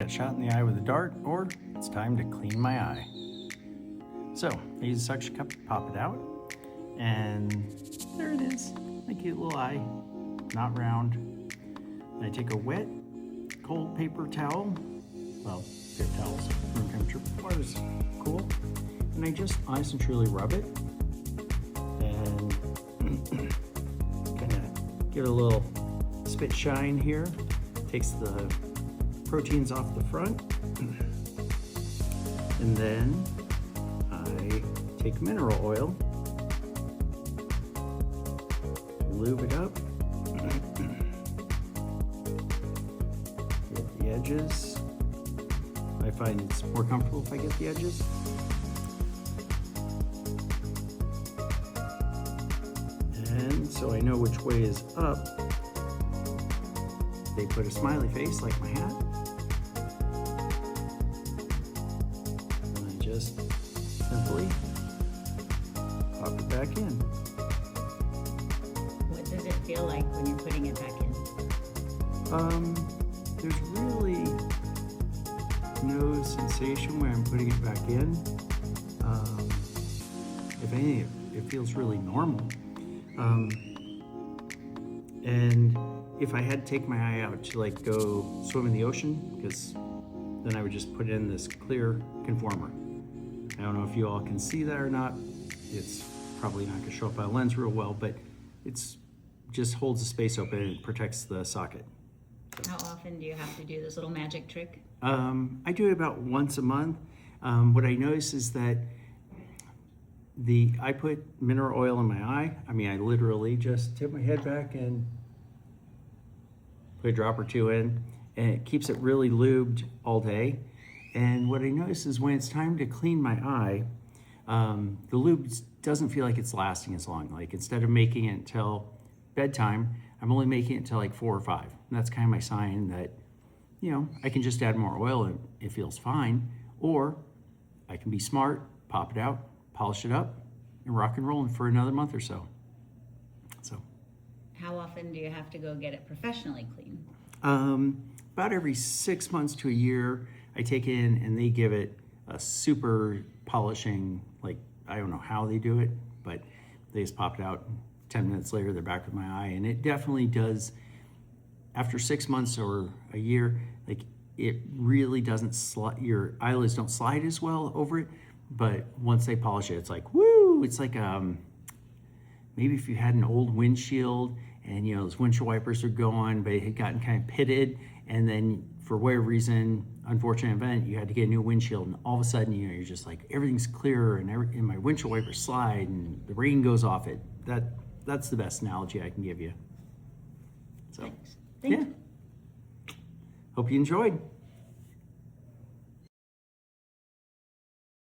Get shot in the eye with a dart, or it's time to clean my eye. So I use a suction cup to pop it out, and there it is, a cute little eye, not round. And I take a wet, cold paper towel, well, paper towels, room temperature water is cool, and I just honestly and truly rub it, and kind of give it a little spit shine here. Takes the proteins off the front, and then I take mineral oil, lube it up, get the edges. I find it's more comfortable if I get the edges. And so I know which way is up. They put a smiley face like my hat. And I just simply pop it back in. What does it feel like when you're putting it back in? There's really no sensation when I'm putting it back in. If anything, it feels really normal. And if I had to take my eye out to like go swim in the ocean, because then I would just put in this clear conformer. I don't know if you all can see that or not. It's probably not gonna show up on a lens real well, but it's just holds the space open and protects the socket. How often do you have to do this little magic trick? I do it about once a month. What I notice is that I put mineral oil in my eye. I mean, I literally just tip my head back and put a drop or two in, and it keeps it really lubed all day. And what I notice is when it's time to clean my eye, the lube doesn't feel like it's lasting as long. Like instead of making it until bedtime, I'm only making it until like 4 or 5. And that's kind of my sign that, you know, I can just add more oil and it feels fine. Or I can be smart, pop it out, polish it up, and rock and roll for another month or so. How often do you have to go get it professionally cleaned? About every 6 months to a year, I take it in and they give it a super polishing, like, I don't know how they do it, but they just pop it out. 10 minutes later, they're back with my eye. And it definitely does, after 6 months or a year, like it really doesn't slide, your eyelids don't slide as well over it. But once they polish it, it's like, woo! It's like, maybe if you had an old windshield and, you know, those windshield wipers are going, but it had gotten kind of pitted, and then for whatever reason, unfortunate event, you had to get a new windshield, and all of a sudden, you know, you're just like, everything's clearer, and my windshield wipers slide, and the rain goes off it. That's the best analogy I can give you. So, Thanks. yeah. Hope you enjoyed.